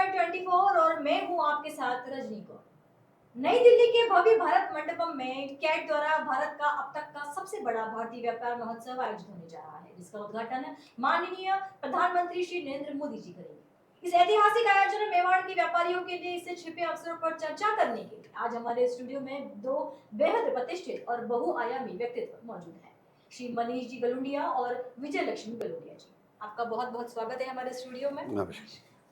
India 24 और मैं हूं आपके साथ रजनी कौर। नई दिल्ली के भव्य भारत मंडपम में कैट द्वारा भारत का अब तक का सबसे बड़ा भारतीय व्यापार महोत्सव आयोजित होने जा रहा है, जिसका उद्घाटन माननीय प्रधानमंत्री श्री नरेंद्र मोदी जी करेंगे। इस ऐतिहासिक आयोजन में मेवाड़ के व्यापारियों के लिए इससे छिपे अवसरों पर चर्चा करने के लिए आज हमारे स्टूडियो में दो बेहद प्रतिष्ठित और बहुआयामी व्यक्तित्व मौजूद हैं, श्री मनीष जी गलुंडिया और विजय लक्ष्मी गलुंडिया जी। आपका बहुत बहुत स्वागत है हमारे स्टूडियो में।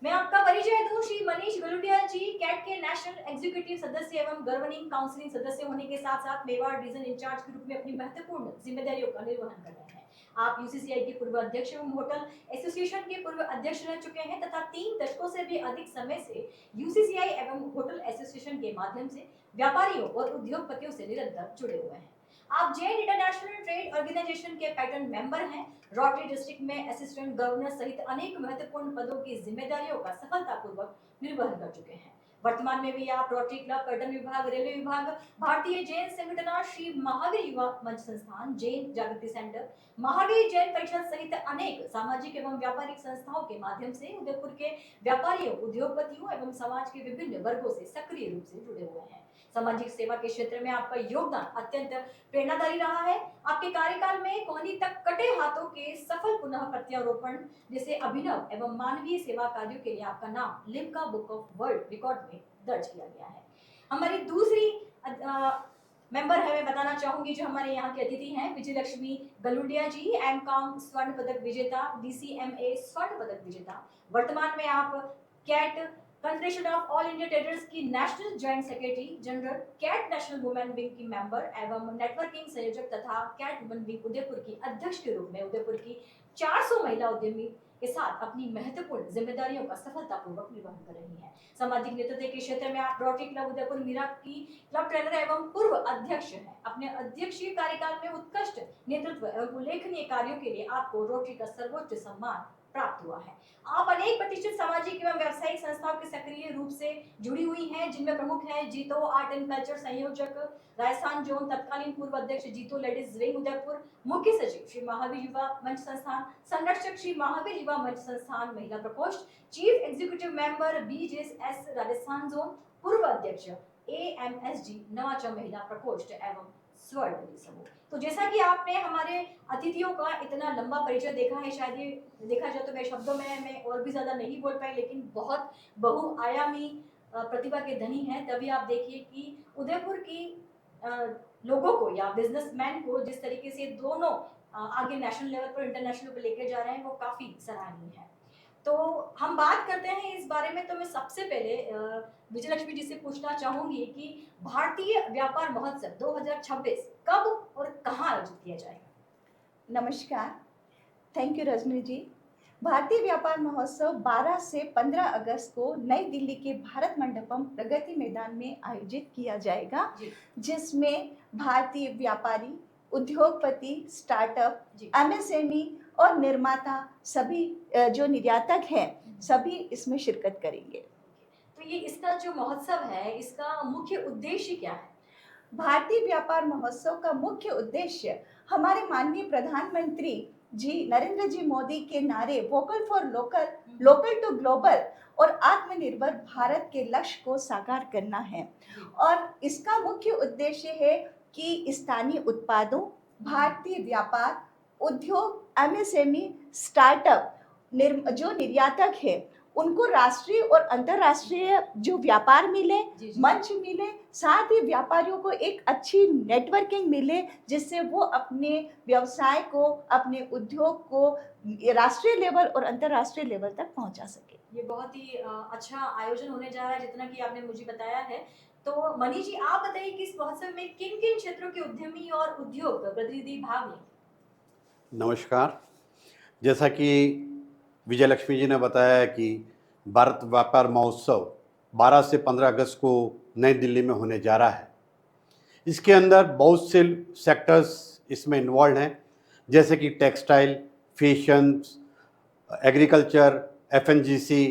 मैं आपका परिचय दूं, श्री मनीष गलुंडिया जी कैट के नेशनल एग्जीक्यूटिव सदस्य एवं गवर्निंग काउंसिल सदस्य होने के साथ साथ मेवाड़ रीजन इंचार्ज के रूप में अपनी महत्वपूर्ण जिम्मेदारियों का निर्वहन कर रहे हैं। आप यूसीसीआई के पूर्व अध्यक्ष एवं होटल एसोसिएशन के पूर्व अध्यक्ष रह चुके हैं तथा 3 दशकों से भी अधिक समय से यूसीसीआई एवं होटल एसोसिएशन के माध्यम से व्यापारियों और उद्योगपतियों से निरंतर जुड़े हुए हैं। आप जैन इंटरनेशनल ट्रेड ऑर्गेनाइजेशन के पैटर्न मेंबर हैं, रोटरी डिस्ट्रिक्ट में असिस्टेंट गवर्नर सहित अनेक महत्वपूर्ण पदों की जिम्मेदारियों का सफलतापूर्वक निर्वहन कर चुके हैं। वर्तमान में भी आप रोटरी क्लब, पर्यटन विभाग, रेलवे विभाग, भारतीय जैन संगठन, श्री महावीर युवा मंच संस्थान, जैन जागृति सेंटर, महावीर जैन परिषद सहित अनेक सामाजिक एवं व्यापारिक संस्थाओं के माध्यम से उदयपुर के व्यापारियों, उद्योगपतियों एवं समाज के विभिन्न वर्गों से सक्रिय रूप से जुड़े हुए हैं। सामाजिक सेवा के क्षेत्र में आपका योगदान अत्यंत प्रेरणादायी रहा है। आपके कार्यकाल में कोहनी तक कटे हाथों के सफल पुनः प्रत्यारोपण जैसे अभिनव एवं मानवीय सेवा कार्यों के लिए आपका नाम Limca book of world record में दर्ज किया गया है। हमारी दूसरी मेंबर है, मैं बताना चाहूंगी जो हमारे यहाँ के अतिथि हैं, विजय लक्ष्मी गलुंडिया जी, एमकॉम स्वर्ण पदक विजेता, डीसीएमए स्वर्ण पदक विजेता। वर्तमान में आप CAT confederation of all India traders की national joint secretary general, CAT national women wing की मेंबर एवं नेटवर्किंग संयोजक तथा कैट वुमेन विंग उदयपुर की अध्यक्ष के रूप में उदयपुर की 400 महिला उद्यमी के साथ अपनी महत्वपूर्ण जिम्मेदारियों का सफलतापूर्वक निर्वहन कर रही हैं। सामाजिक नेतृत्व के क्षेत्र में आप रोटरी क्लब उदयपुर मीरा की क्लब ट्रेनर एवं पूर्व अध्यक्ष हैं। अपने अध्यक्षीय कार्यकाल में उत्कृष्ट नेतृत्व एवं उल्लेखनीय कार्यों के लिए आपको रोटरी का सर्वोच्च सम्मान प्राप्त हुआ है। आप अनेक प्रतिष्ठित सामाजिक एवं व्यावसायिक संस्थाओं के सक्रिय रूप से जुड़ी हुई हैं, जिनमें प्रमुख हैं जीतो आर्ट एंड कल्चर संयोजक राजस्थान जोन, तत्कालीन पूर्व अध्यक्ष जीतो लेडीज विंग उदयपुर, मुख्य सचिव श्री महावीर युवा मंच संस्थान, संरक्षक श्री महावीर युवा मंच संस्थान महिला प्रकोष्ठ, chief executive member BJS Rajasthan zone, पूर्व अध्यक्ष एएमएसजी नवाचा महिला प्रकोष्ठ एवं स्वर्ण समूह। तो जैसा कि आपने हमारे अतिथियों का इतना लंबा परिचय देखा है, शायद ये देखा जाए तो मैं शब्दों में मैं और भी ज्यादा नहीं बोल पाई, लेकिन बहुत बहुआयामी प्रतिभा के धनी हैं। तभी आप देखिए कि उदयपुर की लोगों को या बिजनेसमैन को जिस तरीके से दोनों आगे नेशनल लेवल पर, इंटरनेशनल पर लेकर जा रहे हैं, वो काफी सराहनीय है। तो हम बात करते हैं इस बारे में। तो मैं सबसे पहले विजय लक्ष्मी जी से पूछना चाहूंगी कि भारतीय व्यापार महोत्सव 2026 कब और कहां आयोजित किया जाएगा? नमस्कार, थैंक यू रजनी जी। भारतीय व्यापार महोत्सव 12 से 15 अगस्त को नई दिल्ली के भारत मंडपम प्रगति मैदान में आयोजित किया जाएगा, जिसमें भारतीय व्यापारी, उद्योगपति, स्टार्टअप, एमएसएमई और निर्माता सभी जो निर्यातक हैं सभी इसमें शिरकत करेंगे। तो ये इसका जो महोत्सव है, इसका मुख्य उद्देश्य क्या है? भारतीय व्यापार महोत्सव का मुख्य उद्देश्य हमारे माननीय प्रधानमंत्री जी नरेंद्र जी मोदी के नारे vocal for local, local to global और आत्मनिर्भर भारत के लक्ष्य को साकार करना है। और इसका मुख्य उद्देश्य है कि स्थानीय उत्पादों, भारतीय व्यापार, उद्योग, एमएसएमई, स्टार्टअप, जो निर्यातक है, उनको राष्ट्रीय और अंतर्राष्ट्रीय जो व्यापार मिले, मंच मिले, साथ ही व्यापारियों को एक अच्छी नेटवर्किंग मिले, जिससे वो अपने व्यवसाय को, अपने उद्योग को राष्ट्रीय लेवल और अंतर्राष्ट्रीय लेवल तक पहुंचा सके। ये बहुत ही अच्छा आयोजन होने जा रहा है, जितना कि आपने मुझे बताया है। तो मनीष जी, आप बताइए कि इस महोत्सव में किन किन क्षेत्रों के उद्यमी और उद्योग प्रतिनिधि भाग लेंगे? नमस्कार, जैसा कि विजय लक्ष्मी जी ने बताया कि भारत व्यापार महोत्सव 12 से 15 अगस्त को नई दिल्ली में होने जा रहा है। इसके अंदर बहुत से सेक्टर्स इसमें इन्वॉल्व हैं, जैसे कि textile, fashion, agriculture, FMGC,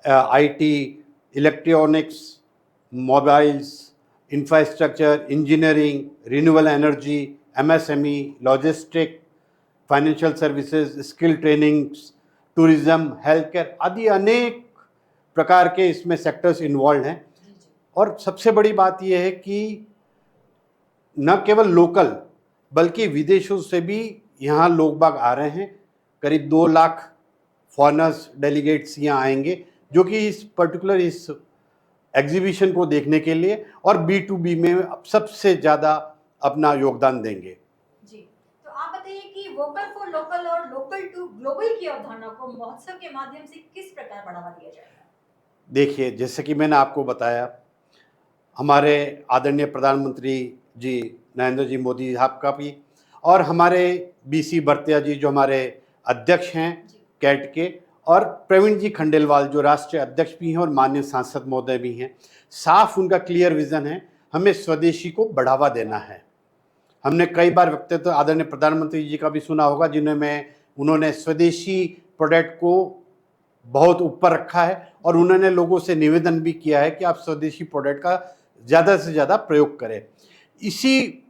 IT, electronics, mobiles, infrastructure, engineering, renewable energy, MSME, logistic, financial services, skill trainings, tourism, health care आदि अनेक प्रकार के इसमें सेक्टर्स इन्वॉल्व हैं। जी जी और सबसे बड़ी बात यह है कि न केवल लोकल बल्कि विदेशों से भी यहाँ लोग बाग आ रहे हैं। करीब 2 लाख फॉरेनर्स डेलीगेट्स यहाँ आएंगे जो कि इस एग्जीबिशन को देखने के लिए और B2B में सबसे ज़्यादा अपना योगदान देंगे। जी। तो आप बताइए कि वोकल फॉर लोकल और लोकल टू ग्लोबल की अवधारणा को महोत्सव के माध्यम से किस प्रकार बढ़ावा दिया जाएगा? देखिए, जैसे कि मैंने आपको बताया, हमारे आदरणीय प्रधानमंत्री जी नरेंद्र जी मोदी साहब का भी और हमारे BC भरतिया जी जो हमारे अध्यक्ष हैं जी कैट के, और प्रवीण जी खंडेलवाल जो राष्ट्रीय अध्यक्ष भी हैं और माननीय सांसद महोदय भी हैं। साफ उनका क्लियर विजन है, हमें स्वदेशी को बढ़ावा देना है। हमने कई बार व्यक्तित्व आदरणीय प्रधानमंत्री जी का भी सुना होगा जिन्होंने उन्होंने स्वदेशी प्रोडक्ट को बहुत ऊपर रखा है और उन्होंने लोगों से निवेदन भी किया है कि आप स्वदेशी प्रोडक्ट का ज़्यादा से ज़्यादा प्रयोग करें। इसी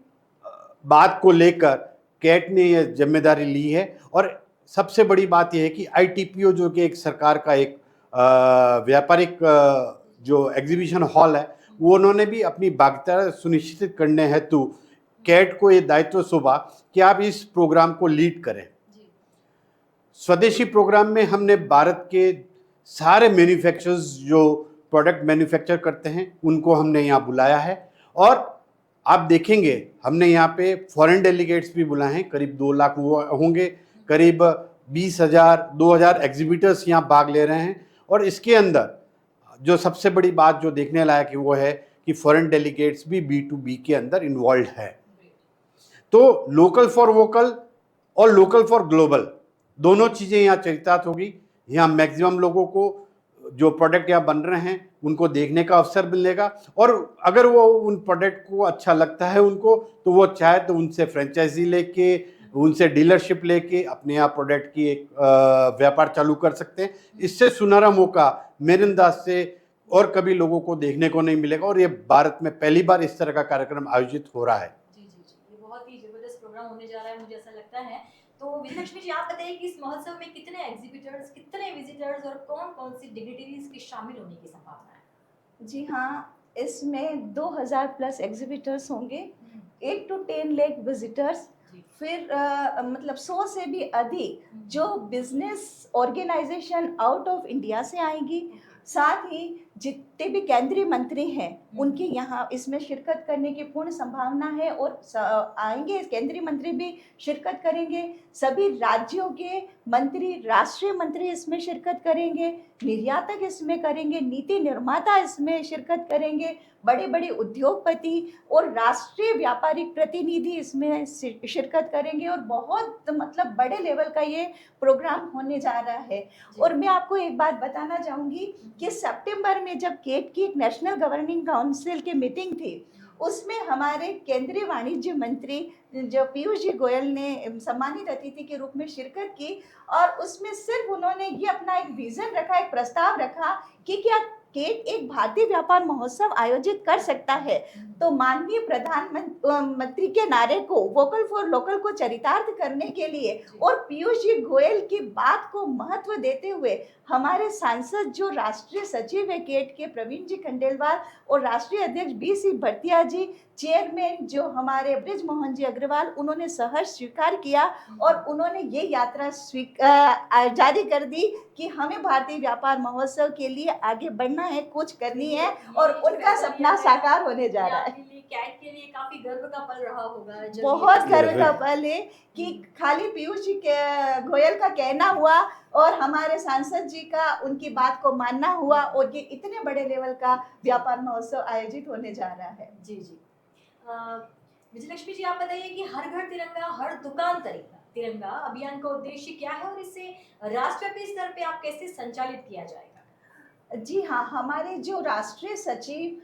बात को लेकर कैट ने यह जिम्मेदारी ली है। और सबसे बड़ी बात यह है कि ITPO जो कि एक सरकार का एक व्यापारिक जो एग्जीबिशन हॉल है, वो उन्होंने भी अपनी भागीदारी सुनिश्चित करने हेतु कैट को ये दायित्व सौंपा कि आप इस प्रोग्राम को लीड करें। जी स्वदेशी प्रोग्राम में हमने भारत के सारे मैन्युफैक्चरर्स जो प्रोडक्ट मैन्युफैक्चर करते हैं उनको हमने यहाँ बुलाया है। और आप देखेंगे हमने यहाँ पे फॉरेन डेलीगेट्स भी बुलाए हैं, करीब 2 लाख वो होंगे, करीब 20,000 2,000 एग्जीबिटर्स यहाँ भाग ले रहे हैं। और इसके अंदर जो सबसे बड़ी बात जो देखने लायक है वो है कि फॉरेन डेलीगेट्स भी B2B के अंदर इन्वॉल्व है। तो लोकल फॉर वोकल और लोकल फॉर ग्लोबल दोनों चीज़ें यहाँ चरितार्थ होगी। यहाँ मैक्सिमम लोगों को जो प्रोडक्ट यहाँ बन रहे हैं उनको देखने का अवसर मिलेगा और अगर वो उन प्रोडक्ट को अच्छा लगता है उनको, तो वो चाहे तो उनसे फ्रेंचाइजी लेके, उनसे डीलरशिप लेके अपने यहाँ प्रोडक्ट की एक व्यापार चालू कर सकते हैं। इससे सुनहरा मौका मेरे अंदाज से और कभी लोगों को देखने को नहीं मिलेगा और ये भारत में पहली बार इस तरह का कार्यक्रम आयोजित हो रहा है। जी जी जी, ये बहुत ही जबरदस्त प्रोग्राम होने जा रहा है, मुझे ऐसा लगता है। तो विजयलक्ष्मी जी, आप बताइए कि इस महोत्सव में कितने एग्जीबिटर्स, कितने विजिटर्स और कौन-कौन सी डिग्निटरीज के शामिल होने की संभावना है? जी हाँ, इसमें 2000 प्लस एग्जीबिटर्स होंगे, हम्म, 8 to 10 लाख विजिटर्स, जी फिर मतलब 100 से भी अधिक हम्म, जो business organisation out of India से आएंगी। ओके, साथ ही जितने भी केंद्रीय मंत्री हैं उनके यहाँ इसमें शिरकत करने की पूर्ण संभावना है और आएंगे, केंद्रीय मंत्री भी शिरकत करेंगे। सभी राज्यों के मंत्री, राष्ट्रीय मंत्री इसमें शिरकत करेंगे, निर्यातक इसमें करेंगे, नीति निर्माता इसमें शिरकत करेंगे, बड़े बड़े उद्योगपति और राष्ट्रीय व्यापारिक प्रतिनिधि इसमें शिरकत करेंगे और बहुत मतलब बड़े लेवल का ये प्रोग्राम होने जा रहा है। जी, और मैं आपको एक बात बताना चाहूँगी कि सितंबर में जब केट की एक नेशनल गवर्निंग काउंसिल की मीटिंग थी, उसमें हमारे केंद्रीय वाणिज्य मंत्री जो पीयूष जी गोयल ने सम्मानित अतिथि के रूप में शिरकत की और उसमें सिर्फ उन्होंने ये अपना एक विजन रखा, एक प्रस्ताव रखा कि क्या केट एक भारतीय व्यापार महोत्सव आयोजित कर सकता है। तो माननीय प्रधानमंत्री के नारे को, वोकल फॉर लोकल को चरितार्थ करने के लिए और पीयूष जी गोयल की बात को महत्व देते हुए हमारे सांसद जो राष्ट्रीय सचिव है केट के प्रवीण जी खंडेलवाल और राष्ट्रीय अध्यक्ष BC भरतिया जी, चेयरमैन जो हमारे ब्रिज मोहन जी अग्रवाल, उन्होंने सहर्ष स्वीकार किया और उन्होंने ये यात्रा जारी कर दी कि हमें भारतीय व्यापार महोत्सव के लिए आगे बढ़ना है, कुछ करनी है और उनका सपना साकार होने जा रहा है। आपके लिए, कैट के लिए काफी गर्व का पल रहा होगा जब बहुत ये- गर्व का पल है कि खाली पीयूष जी के गोयल का कहना हुआ और हमारे सांसद जी का उनकी बात को मानना हुआ और ये इतने बड़े लेवल का व्यापार महोत्सव आयोजित होने जा रहा है। जी जी। विजयलक्ष्मी जी, आप बताइए कि हर घर तिरंगा, हर दुकान तिरंगा अभियान का उद्देश्य क्या है और इसे राष्ट्रव्यापी स्तर पे आप कैसे संचालित किया जाएगा? जी हाँ, हमारे जो राष्ट्रीय सचिव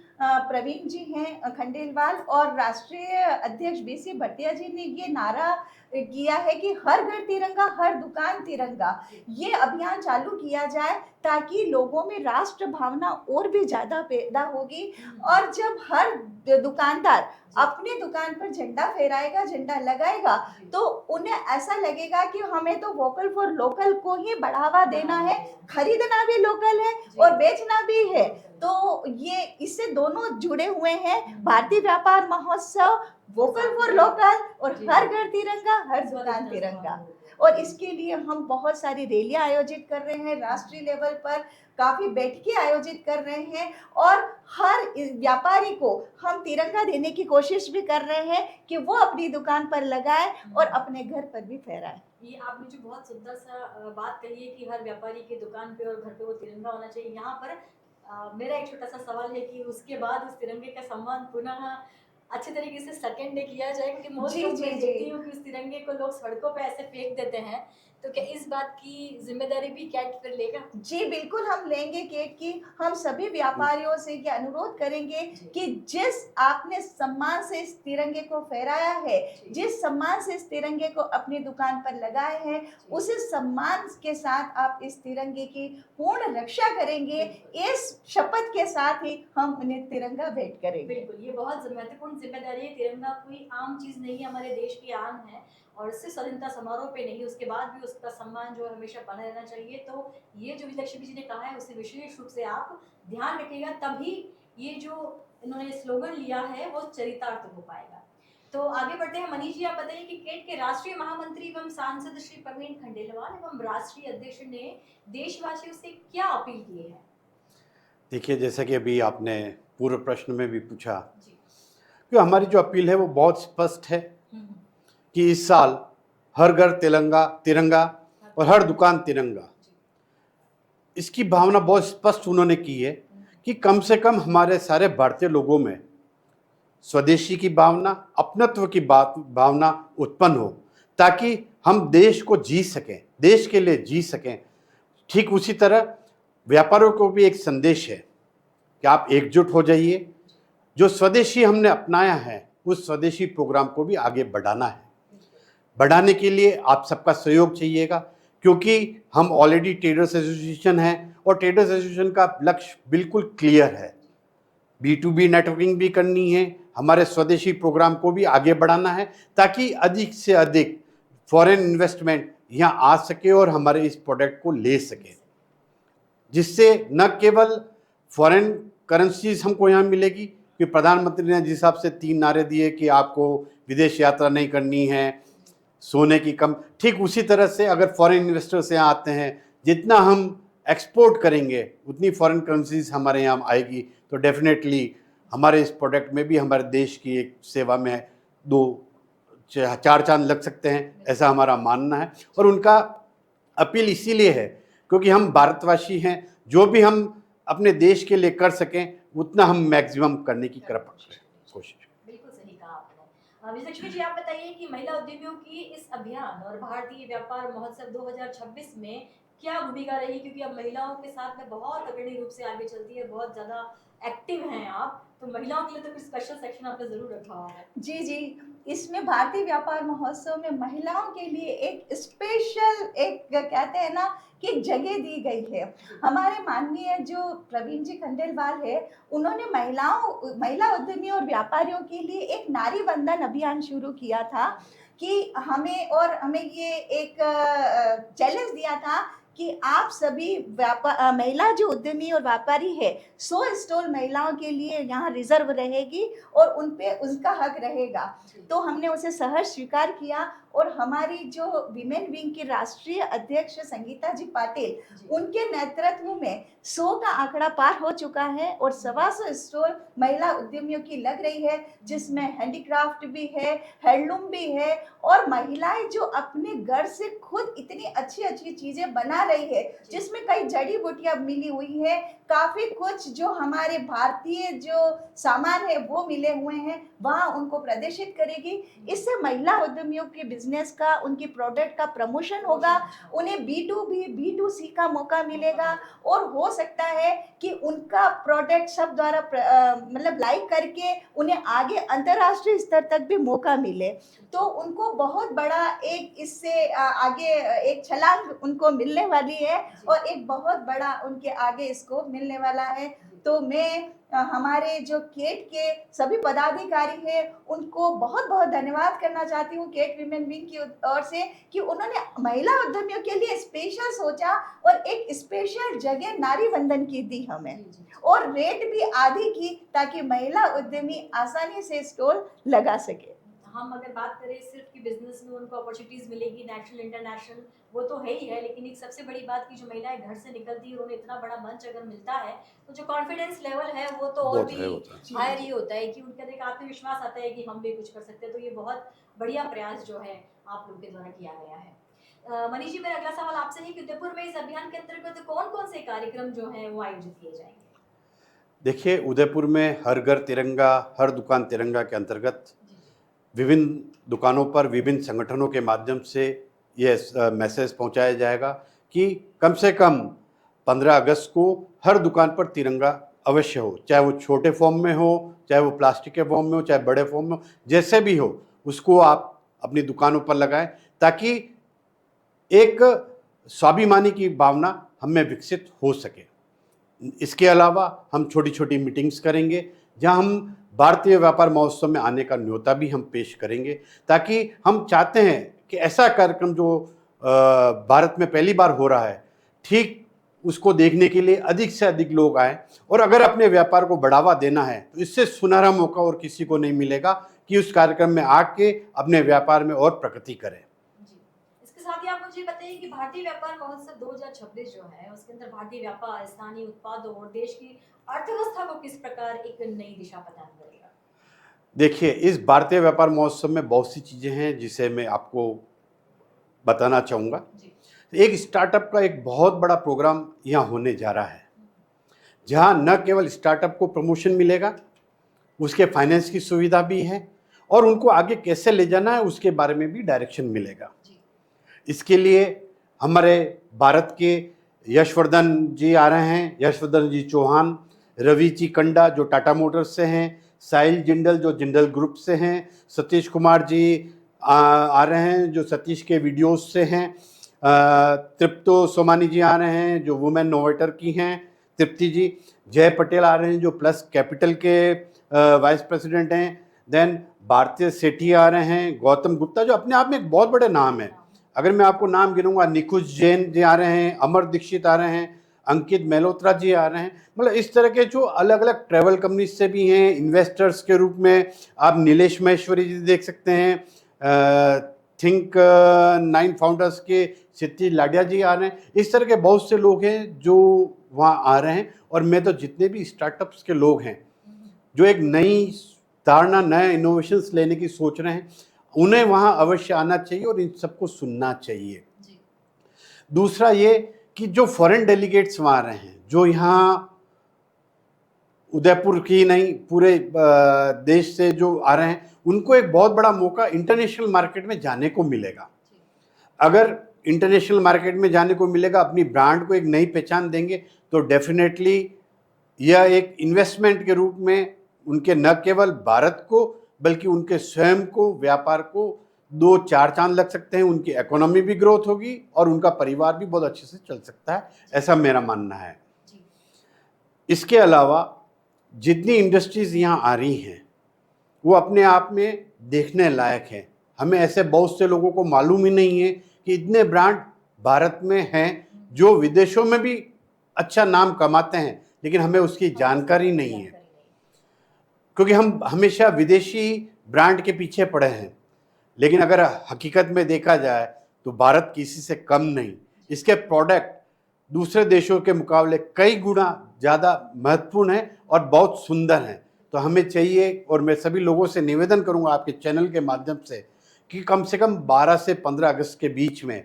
प्रवीण जी हैं खंडेलवाल और राष्ट्रीय अध्यक्ष BC भटिया जी ने ये नारा किया है कि हर घर तिरंगा, हर दुकान तिरंगा, ये अभियान चालू किया जाए ताकि लोगों में राष्ट्र भावना और भी ज़्यादा पैदा होगी। और जब हर दुकानदार अपनी दुकान पर झंडा फहराएगा, झंडा लगाएगा, तो उन्हें ऐसा लगेगा कि हमें तो वोकल फॉर लोकल को ही बढ़ावा देना है, खरीदना भी लोकल है और बेचना भी है। तो ये इससे दोनों जुड़े हुए हैं, भारतीय व्यापार महोत्सव, वोकल फॉर लोकल और हर घर तिरंगा, हर दुकान तिरंगा। और इसके लिए हम बहुत सारी रैलियां आयोजित कर रहे हैं, राष्ट्रीय लेवल पर काफी बैठकें आयोजित कर रहे हैं और हर व्यापारी को हम तिरंगा देने की कोशिश भी कर रहे हैं कि वो अपनी दुकान पर लगाए और अपने घर पर भी फहराए। ये आपने जो बहुत सुंदर सा बात कही है कि हर व्यापारी की दुकान पे और घर पे वो तिरंगा होना चाहिए। यहाँ पर मेरा एक छोटा सा सवाल है कि उसके बाद उस तिरंगे का सम्मान पुनः अच्छे तरीके से सेकंड डे किया जाए, क्योंकि मोस्ट जी, ऑफ जी, मैं जी। देखती हूँ कि उस तिरंगे को लोग सड़कों पे ऐसे फेंक देते हैं। तो क्या इस बात की जिम्मेदारी भी कैट फिर लेगा? जी, बिल्कुल हम लेंगे केट की। हम सभी व्यापारियों से ये अनुरोध करेंगे कि जिस आपने सम्मान से इस तिरंगे को फहराया है, जिस सम्मान से इस तिरंगे को अपनी दुकान पर लगाए हैं, उसी सम्मान के साथ आप इस तिरंगे की पूर्ण रक्षा करेंगे। इस शपथ के साथ ही हम उन्हें तिरंगा भेंट करेंगे। बिल्कुल, ये बहुत महत्वपूर्ण जिम्मेदारी है। तिरंगा कोई आम चीज नहीं है, हमारे देश की आन है और सिर्फ स्वतंत्रता समारोह पे नहीं, उसके बाद भी उसका सम्मान जो है हमेशा बना रहना चाहिए। तो ये जो विजयलक्ष्मी जी ने कहा है उसे विशेष रूप से आप ध्यान रखिएगा, तभी ये जो इन्होंने स्लोगन लिया है वो चरितार्थ हो पाएगा। तो आगे बढ़ते हैं। मनीष जी, आप बताइए कि केट के राष्ट्रीय महामंत्री एवं सांसद श्री प्रवीण खंडेलवाल एवं राष्ट्रीय अध्यक्ष ने देशवासियों से क्या अपील की है? देखिए, जैसा कि अभी आपने पूर्व प्रश्न में भी पूछा जी। कि हमारी जो अपील है वो बहुत स्पष्ट है हम्म, कि इस साल हर घर तिरंगा तिरंगा और हर दुकान तिरंगा, इसकी भावना बहुत स्पष्ट उन्होंने की है कि कम से कम हमारे सारे भारतीय लोगों में स्वदेशी की भावना, अपनत्व की भावना उत्पन्न हो, ताकि हम देश को जी सकें, देश के लिए जी सकें। ठीक उसी तरह व्यापारियों को भी एक संदेश है कि आप एकजुट हो जाइए। जो स्वदेशी हमने अपनाया है उस स्वदेशी प्रोग्राम को भी आगे बढ़ाना है। बढ़ाने के लिए आप सबका सहयोग चाहिएगा, क्योंकि हम ऑलरेडी ट्रेडर्स एसोसिएशन हैं और ट्रेडर्स एसोसिएशन का लक्ष्य बिल्कुल क्लियर है। B2B नेटवर्किंग भी करनी है, हमारे स्वदेशी प्रोग्राम को भी आगे बढ़ाना है, ताकि अधिक से अधिक फॉरेन इन्वेस्टमेंट यहाँ आ सके और हमारे इस प्रोडक्ट को ले सके, जिससे न केवल फॉरेन करेंसीज हमको यहाँ मिलेगी, कि प्रधानमंत्री ने जिस हिसाब से 3 नारे दिए कि आपको विदेश यात्रा नहीं करनी है, सोने की कम, ठीक उसी तरह से अगर फॉरेन इन्वेस्टर्स यहाँ आते हैं, जितना हम एक्सपोर्ट करेंगे उतनी फॉरेन करेंसीज हमारे यहाँ आएगी। तो डेफिनेटली हमारे इस प्रोडक्ट में भी हमारे देश की एक सेवा में 2-4 चांद लग सकते हैं, ऐसा हमारा मानना है। और उनका अपील इसीलिए है क्योंकि हम भारतवासी हैं, जो भी हम अपने देश के लिए कर सकें उतना हम मैक्सिमम करने की कोशिश। बिल्कुल सही कहा आपने। विजयलक्ष्मी जी, आप बताइए कि महिला उद्यमियों की इस अभियान और भारतीय व्यापार महोत्सव 2026 में क्या भूमिका रही, क्योंकि अब महिलाओं के साथ में बहुत अग्रणी रूप से आगे चलती है, बहुत ज्यादा एक्टिव हैं आप, तो महिलाओं के लिए तो कुछ स्पेशल सेक्शन आपने जरूर रखा हुआ है। जी, जी। इसमें भारतीय व्यापार महोत्सव में महिलाओं के लिए एक स्पेशल, एक कहते हैं ना कि जगह दी गई है। हमारे माननीय जो प्रवीण जी खंडेलवाल है, उन्होंने महिला उद्यमी और व्यापारियों के लिए एक नारी वंदन अभियान शुरू किया था कि हमें ये एक चैलेंज दिया था कि आप सभी महिला जो उद्यमी और व्यापारी है, 100 स्टॉल महिलाओं के लिए यहाँ रिजर्व रहेगी और उन पे उनका हक रहेगा। तो हमने उसे सहर्ष स्वीकार किया और हमारी जो विमेन विंग की राष्ट्रीय अध्यक्ष संगीता जी पाटिल, उनके नेतृत्व में 100 का आंकड़ा पार हो चुका है और 125 स्टॉल महिला उद्यमियों की लग रही है, जिसमें हैंडीक्राफ्ट भी है, हैंडलूम भी है और महिलाएं जो अपने घर से खुद इतनी अच्छी अच्छी चीजें बना बना रही है, जिसमें कई जड़ी बूटियां मिली हुई है, काफी कुछ जो हमारे भारतीय जो सामान है वो मिले हुए हैं, वहाँ उनको प्रदर्शित करेगी। इससे महिला उद्यमियों के बिजनेस का, उनकी प्रोडक्ट का प्रमोशन होगा, उन्हें B2B B2C का मौका मिलेगा, और हो सकता है कि उनका प्रोडक्ट सब द्वारा मतलब लाइक करके उन्हें आगे अंतर्राष्ट्रीय स्तर तक भी मौका मिले, तो उनको बहुत बड़ा एक इससे आगे एक छलांग उनको मिलने वाली है, और एक बहुत बड़ा उनके आगे स्कोप मिलने वाला है। तो मैं हमारे जो केट के सभी पदाधिकारी हैं उनको बहुत बहुत धन्यवाद करना चाहती हूँ केट विमेन विंग की ओर से, कि उन्होंने महिला उद्यमियों के लिए स्पेशल सोचा और एक स्पेशल जगह नारी वंदन की दी हमें, और रेट भी आधी की, ताकि महिला उद्यमी आसानी से स्टॉल लगा सके। हम अगर बात करें सिर्फ कि बिजनेस में उनको अपॉर्चुनिटीज मिलेगी नेशनल इंटरनेशनल, वो तो है ही है, लेकिन एक सबसे बड़ी बात की जो महिलाएं घर से निकलती है उन्हें इतना बड़ा मंच अगर मिलता है तो जो कॉन्फिडेंस लेवल है वो तो और भी हायर ही होता है, कि उनका एक आत्मविश्वास आता है कि हम भी कुछ कर सकते हैं। तो ये बहुत बढ़िया प्रयास जो है आप लोग के द्वारा किया गया है। मनीष जी, मेरा अगला सवाल आपसे है कि उदयपुर में इस अभियान के अंतर्गत कौन कौन से कार्यक्रम जो है वो आयोजित किए जाएंगे? देखिए, उदयपुर में हर घर तिरंगा हर दुकान तिरंगा के अंतर्गत विभिन्न दुकानों पर विभिन्न संगठनों के माध्यम से ये मैसेज पहुंचाया जाएगा कि कम से कम 15 अगस्त को हर दुकान पर तिरंगा अवश्य हो, चाहे वो छोटे फॉर्म में हो, चाहे वो प्लास्टिक के फॉर्म में हो, चाहे बड़े फॉर्म में हो, जैसे भी हो उसको आप अपनी दुकानों पर लगाएं, ताकि एक स्वाभिमानी की भावना हमें विकसित हो सके। इसके अलावा हम छोटी छोटी मीटिंग्स करेंगे, जहां हम भारतीय व्यापार महोत्सव में आने का न्योता भी हम पेश करेंगे, ताकि हम चाहते हैं कि ऐसा कार्यक्रम जो भारत में पहली बार हो रहा है, ठीक उसको देखने के लिए अधिक से अधिक लोग आए, और अगर अपने व्यापार को बढ़ावा देना है तो इससे सुनहरा मौका और किसी को नहीं मिलेगा कि उस कार्यक्रम में आके अपने व्यापार में और प्रगति करें। इसके साथ ही आप मुझे बताइए कि भारतीय व्यापार महोत्सव 2026 जो है उसके अंदर भारतीय व्यापार, स्थानीय उत्पादों और देश की अर्थव्यवस्था को किस प्रकार एक नई दिशा प्रदान करेगा? देखिए, इस भारतीय व्यापार महोत्सव में बहुत सी चीज़ें हैं जिसे मैं आपको बताना चाहूँगा। एक स्टार्टअप का एक बहुत बड़ा प्रोग्राम यहाँ होने जा रहा है, जहाँ न केवल स्टार्टअप को प्रमोशन मिलेगा, उसके फाइनेंस की सुविधा भी है, और उनको आगे कैसे ले जाना है उसके बारे में भी डायरेक्शन मिलेगा। इसके लिए हमारे भारत के यशवर्धन जी आ रहे हैं, यशवर्धन जी चौहान, रवि जी कंडा जो टाटा मोटर्स से हैं, साहिल जिंदल जो जिंदल ग्रुप से हैं, सतीश कुमार जी आ रहे हैं जो सतीश के वीडियोस से हैं, तृप्तो सोमानी जी आ रहे हैं जो वुमेन नोवेटर की हैं, तृप्ति जी, जय पटेल आ रहे हैं जो प्लस कैपिटल के वाइस प्रेसिडेंट हैं, देन भारतीय सेठी आ रहे हैं, गौतम गुप्ता जो अपने आप में एक बहुत बड़े नाम है, अगर मैं आपको नाम गिनूंगा, निकुंज जैन जी आ रहे हैं, अमर दीक्षित आ रहे हैं, अंकित मेहलोत्रा जी आ रहे हैं, मतलब इस तरह के जो अलग अलग ट्रैवल कंपनी से भी हैं। इन्वेस्टर्स के रूप में आप नीलेश महेश्वरी जी देख सकते हैं, थिंक 9 फाउंडर्स के सिद्धि लाडिया जी आ रहे हैं। इस तरह के बहुत से लोग हैं जो वहाँ आ रहे हैं, और मैं तो जितने भी स्टार्टअप्स के लोग हैं जो एक नई धारणा, नए इनोवेशंस लेने की सोच रहे हैं, उन्हें वहाँ अवश्य आना चाहिए और इन सबको सुनना चाहिए। दूसरा ये कि जो फॉरेन डेलीगेट्स वहाँ आ रहे हैं, जो यहाँ उदयपुर की नहीं पूरे देश से जो आ रहे हैं, उनको एक बहुत बड़ा मौका इंटरनेशनल मार्केट में जाने को मिलेगा। अगर इंटरनेशनल मार्केट में जाने को मिलेगा, अपनी ब्रांड को एक नई पहचान देंगे, तो डेफिनेटली यह एक इन्वेस्टमेंट के रूप में उनके न केवल भारत को बल्कि उनके स्वयं को, व्यापार को 2-4 चांद लग सकते हैं, उनकी इकोनॉमी भी ग्रोथ होगी और उनका परिवार भी बहुत अच्छे से चल सकता है, ऐसा मेरा मानना है। इसके अलावा जितनी इंडस्ट्रीज़ यहाँ आ रही हैं वो अपने आप में देखने लायक है। हमें ऐसे बहुत से लोगों को मालूम ही नहीं है कि इतने ब्रांड भारत में हैं जो विदेशों में भी अच्छा नाम कमाते हैं, लेकिन हमें उसकी जानकारी नहीं है, क्योंकि हम हमेशा विदेशी ब्रांड के पीछे पड़े हैं। लेकिन अगर हकीकत में देखा जाए तो भारत किसी से कम नहीं, इसके प्रोडक्ट दूसरे देशों के मुकाबले कई गुना ज़्यादा महत्वपूर्ण हैं और बहुत सुंदर हैं। तो हमें चाहिए, और मैं सभी लोगों से निवेदन करूंगा आपके चैनल के माध्यम से, कि कम से कम 12 से 15 अगस्त के बीच में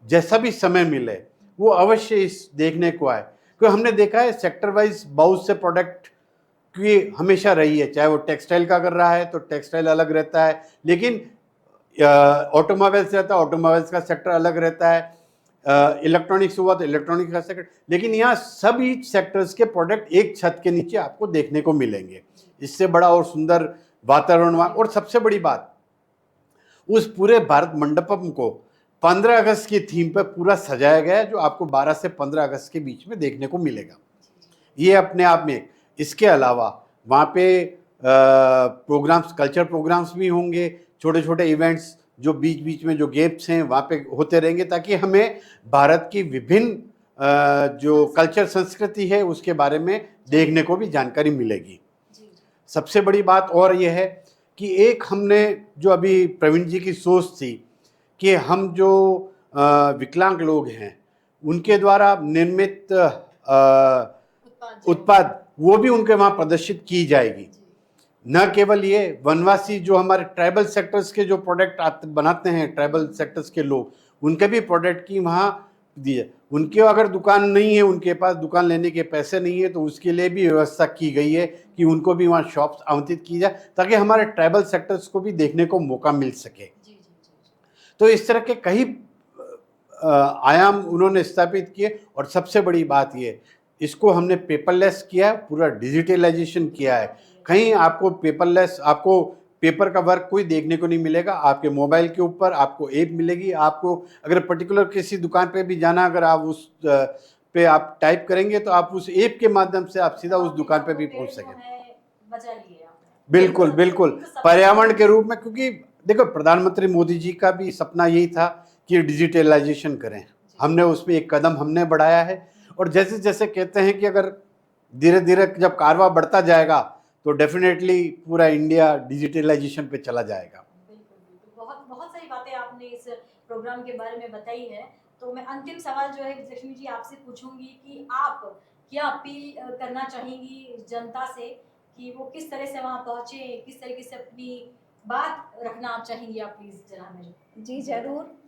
जैसा भी समय मिले वो अवश्य इस देखने को आए, क्योंकि हमने देखा है सेक्टर वाइज बहुत से प्रोडक्ट की हमेशा रही है, चाहे वो टेक्सटाइल का कर रहा है तो टेक्सटाइल अलग रहता है, लेकिन ऑटोमोबाइल्स रहता है, ऑटोमोबाइल्स का सेक्टर अलग रहता है, इलेक्ट्रॉनिक्स हुआ तो इलेक्ट्रॉनिक्स का सेक्टर, लेकिन यहाँ सभी सेक्टर्स के प्रोडक्ट एक छत के नीचे आपको देखने को मिलेंगे। इससे बड़ा और सुंदर वातावरण और सबसे बड़ी बात, उस पूरे भारत मंडपम को 15 अगस्त की थीम पर पूरा सजाया गया है, जो आपको 12 से 15 अगस्त के बीच में देखने को मिलेगा। ये अपने आप में, इसके अलावा वहाँ पे प्रोग्राम्स, कल्चर प्रोग्राम्स भी होंगे, छोटे छोटे इवेंट्स जो बीच बीच में जो गेम्स हैं वहाँ पे होते रहेंगे, ताकि हमें भारत की विभिन्न जो कल्चर संस्कृति है उसके बारे में देखने को भी जानकारी मिलेगी। सबसे बड़ी बात और ये है कि एक हमने जो अभी प्रवीण जी की सोच थी कि हम जो विकलांग लोग हैं उनके द्वारा निर्मित उत्पाद वो भी उनके वहाँ प्रदर्शित की जाएगी। न केवल ये, वनवासी जो हमारे ट्राइबल सेक्टर्स के जो प्रोडक्ट बनाते हैं, ट्राइबल सेक्टर्स के लोग, उनके भी प्रोडक्ट की वहाँ दिए। उनके अगर दुकान नहीं है, उनके पास दुकान लेने के पैसे नहीं है, तो उसके लिए भी व्यवस्था की गई है कि उनको भी वहाँ शॉप्स आवंटित की जाए, ताकि हमारे ट्राइबल सेक्टर्स को भी देखने को मौका मिल सके। तो इस तरह के कई आयाम उन्होंने स्थापित किए, और सबसे बड़ी बात ये, इसको हमने पेपरलेस किया है, पूरा डिजिटलाइजेशन किया है। कहीं आपको पेपरलेस, आपको पेपर का वर्क कोई देखने को नहीं मिलेगा। आपके मोबाइल के ऊपर आपको ऐप मिलेगी। आपको अगर पर्टिकुलर किसी दुकान पे भी जाना, अगर आप उस पे आप टाइप करेंगे तो आप उस ऐप के माध्यम से आप सीधा उस दुकान पे भी पहुंच सकें। बिल्कुल बिल्कुल, पर्यावरण के रूप में, क्योंकि देखो प्रधानमंत्री मोदी जी का भी सपना यही था कि डिजिटलाइजेशन करें। हमने उस पर एक कदम हमने बढ़ाया है, और जैसे जैसे कहते हैं कि अगर धीरे धीरे जब कारवा बढ़ता जाएगा तो डेफिनेटली पूरा इंडिया डिजिटलाइजेशन पे चला जाएगा। बिल्कुल बिल्कुल, बहुत बहुत सारी बातें आपने इस प्रोग्राम के बारे में बताई है। तो मैं अंतिम सवाल जो है लक्ष्मी जी आपसे पूछूंगी कि आप क्या अपील करना चाहेंगी जनता से कि वो किस तरह से वहां पहुंचे, किस तरीके से अपनी बात रखना आप चाहेंगी? आप प्लीज जरा मुझे। जी जरूर,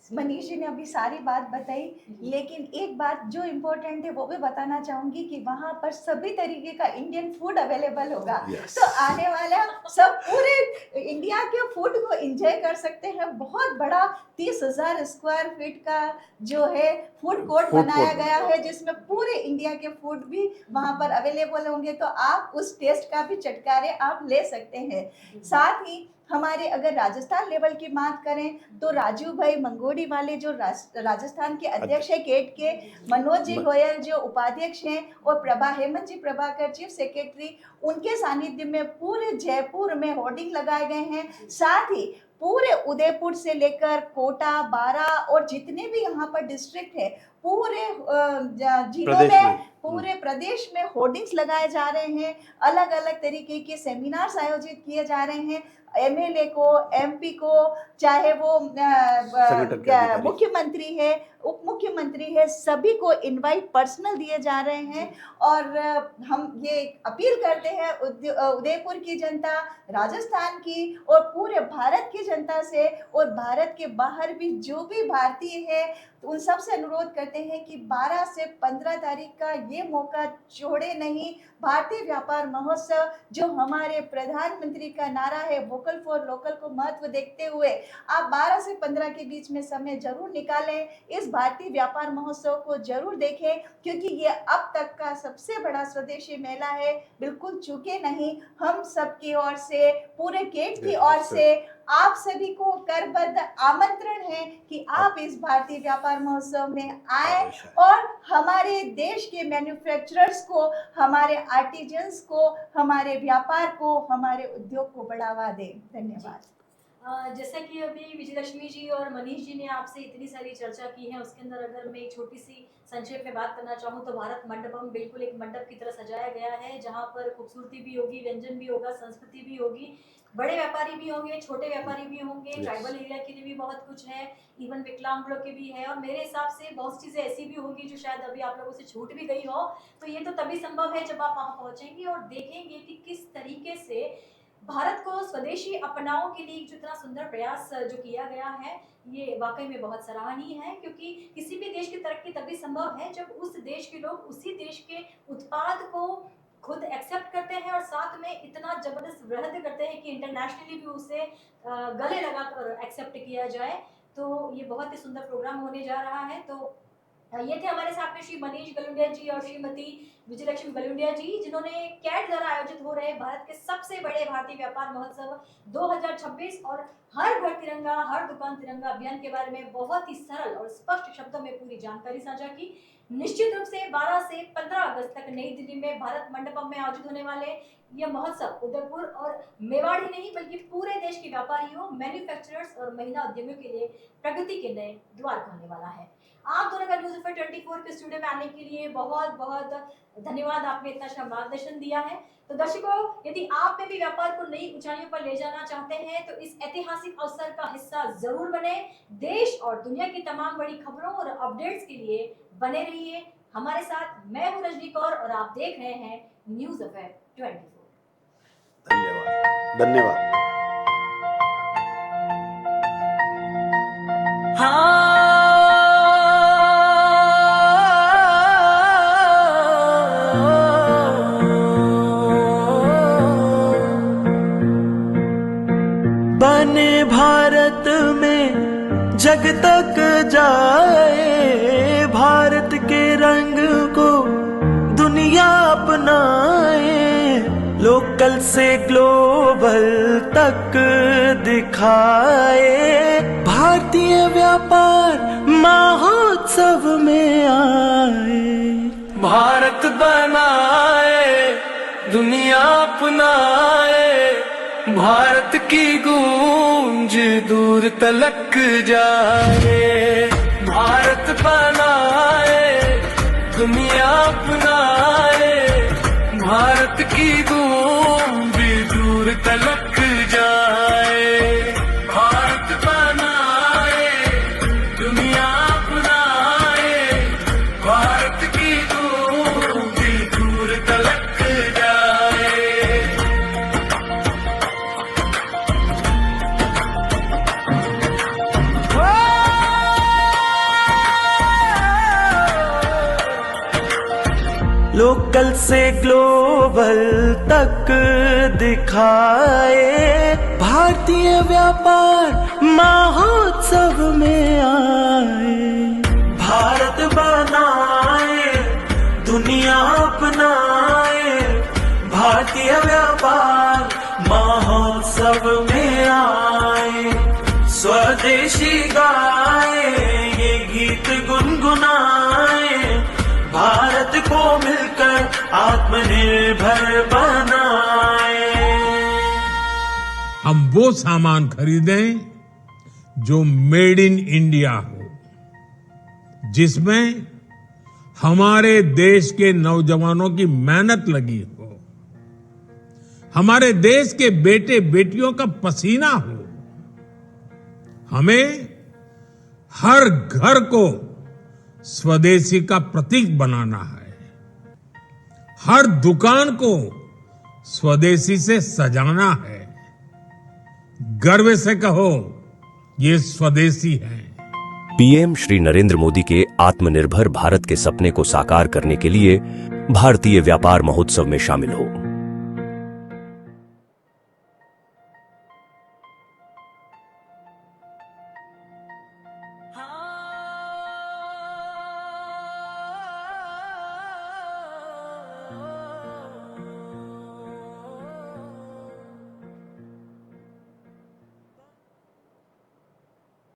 मनीष जी ने अभी सारी बात बताई, लेकिन एक बात जो इम्पोर्टेंट है वो भी बताना चाहूंगी कि वहाँ पर सभी तरीके का इंडियन फूड अवेलेबल होगा। Yes. तो आने वाला सब पूरे इंडिया के फूड को एंजॉय कर सकते हैं। बहुत बड़ा 30,000 स्क्वायर फीट का जो है फूड कोर्ट बनाया गया है, जिसमें पूरे इंडिया के फूड भी वहाँ पर अवेलेबल होंगे। तो आप उस टेस्ट का भी चटकारे आप ले सकते हैं। साथ ही हमारे अगर राजस्थान लेवल की बात करें तो राजू भाई मंगोड़ी वाले जो राजस्थान के अध्यक्ष है केट के, मनोज जी गोयल जो उपाध्यक्ष हैं, और हेमंत जी प्रभाकर चीफ सेक्रेटरी, उनके सानिध्य में पूरे जयपुर में होर्डिंग लगाए गए हैं। साथ ही पूरे उदयपुर से लेकर कोटा, बारा और जितने भी यहाँ पर डिस्ट्रिक्ट है, पूरे जिलों में, पूरे प्रदेश में होर्डिंग्स लगाए जा रहे हैं। अलग अलग तरीके के सेमिनार्स आयोजित किए जा रहे हैं। एमएलए को, एमपी को, चाहे वो मुख्यमंत्री है, उप मुख्यमंत्री है, सभी को इनवाइट पर्सनल दिए जा रहे हैं। और हम ये अपील करते हैं उदयपुर की जनता, राजस्थान की और पूरे भारत की जनता से, और भारत के बाहर भी जो भी भारतीय है तो उन सब से अनुरोध करते हैं कि 12 से 15 तारीख का ये मौका छोड़े नहीं। भारतीय व्यापार महोत्सव जो हमारे प्रधानमंत्री का नारा है वोकल फॉर लोकल को महत्व देखते हुए आप 12 से 15 के बीच में समय जरूर निकालें, इस भारतीय व्यापार महोत्सव को जरूर देखें, क्योंकि ये अब तक का सबसे बड़ा स्वदेशी मेला है। बिल्कुल चूके नहीं। हम सबकी ओर से, पूरे गेट की ओर से आप सभी को करबद्ध आमंत्रण है कि आप इस भारतीय व्यापार महोत्सव में आए और हमारे देश के मैन्युफैक्चरर्स को, हमारे आर्टिजन्स को, हमारे व्यापार को, हमारे उद्योग को बढ़ावा दें। धन्यवाद। जैसा कि अभी विजयलक्ष्मी जी और मनीष जी ने आपसे इतनी सारी चर्चा की है, उसके अंदर अगर मैं एक छोटी सी संक्षेप में बात करना चाहूँ तो भारत मंडपम बिल्कुल एक मंडप की तरह सजाया गया है, जहाँ पर खूबसूरती भी होगी, व्यंजन भी होगा, संस्कृति भी होगी, बड़े व्यापारी भी होंगे, छोटे व्यापारी भी होंगे, ट्राइबल एरिया के लिए भी बहुत कुछ है, इवन विकलांग लोग के भी है, और मेरे हिसाब से बहुत चीज़ें ऐसी भी होगी जो शायद अभी आप लोगों से छूट भी गई हो। तो ये तो तभी संभव है जब आप वहाँ पहुँचेंगे और देखेंगे कि किस तरीके से भारत को स्वदेशी अपनाओ के लिए जो इतना सुंदर प्रयास जो किया गया है, ये वाकई में बहुत सराहनीय है, क्योंकि किसी भी देश की तरक्की तभी संभव है जब उस देश के लोग उसी देश के उत्पाद को खुद एक्सेप्ट करते हैं और साथ में इतना जबरदस्त वृद्धि करते हैं कि इंटरनेशनली भी उसे गले लगाकर एक्सेप्ट किया जाए। तो ये बहुत ही सुंदर प्रोग्राम होने जा रहा है। तो ये थे हमारे साथ में श्री मनीष गलुंडिया जी और श्रीमती विजयलक्ष्मी गलुंडिया जी, जिन्होंने कैट द्वारा आयोजित हो रहे भारत के सबसे बड़े भारतीय व्यापार महोत्सव 2026 और हर घर तिरंगा हर दुकान तिरंगा अभियान के बारे में बहुत ही सरल और स्पष्ट शब्दों में पूरी जानकारी साझा की। निश्चित रूप से 12 से 15 अगस्त तक नई दिल्ली में भारत मंडपम में आयोजित होने वाले यह महोत्सव उदयपुर और मेवाड़ ही नहीं बल्कि पूरे देश के व्यापारियों, मैन्युफैक्चरर्स और महिला उद्यमियों के लिए प्रगति के नए द्वार खोलने वाला है। आप दोनों का न्यूज़ अफेयर 24 के स्टूडियो में आने के लिए बहुत बहुत धन्यवाद। आपने इतना अच्छा मार्गदर्शन दिया है। तो दर्शकों, यदि आप में भी व्यापार को नई ऊंचाइयों पर ले जाना चाहते हैं तो इस ऐतिहासिक अवसर का हिस्सा जरूर बने। देश और दुनिया की तमाम बड़ी खबरों और अपडेट्स के लिए बने रहिए हमारे साथ। मैं हूं रजनी कौर और आप देख रहे हैं न्यूज़ अफेयर 24। धन्यवाद धन्यवाद। बने भारत में जग तक जाए, भारत के रंग को दुनिया अपनाए, लोकल से ग्लोबल तक दिखाए, भारतीय व्यापार महोत्सव में आए, भारत बनाए दुनिया अपनाए, भारत की गूंज दूर तलक जाए, भारत बनाए दुनिया अपनाए, भारत की गूंज दूर तलक जाए, भारत बनाए दुनिया अपनाए, भारत की गूंज दूर तलक जाए। लोकल से ग्लोबल तक दिखाए, भारतीय व्यापार महोत्सव में आए, भारत बनाए दुनिया अपनाए, भारतीय व्यापार महोत्सव में आए, स्वदेशी गाए ये गीत गुनगुनाए, भारत को मिलकर आत्मनिर्भर बनाए। हम वो सामान खरीदें जो मेड इन इंडिया हो, जिसमें हमारे देश के नौजवानों की मेहनत लगी हो, हमारे देश के बेटे बेटियों का पसीना हो। हमें हर घर को स्वदेशी का प्रतीक बनाना है, हर दुकान को स्वदेशी से सजाना है। गर्व से कहो ये स्वदेशी है। पीएम श्री नरेंद्र मोदी के आत्मनिर्भर भारत के सपने को साकार करने के लिए भारतीय व्यापार महोत्सव में शामिल हो।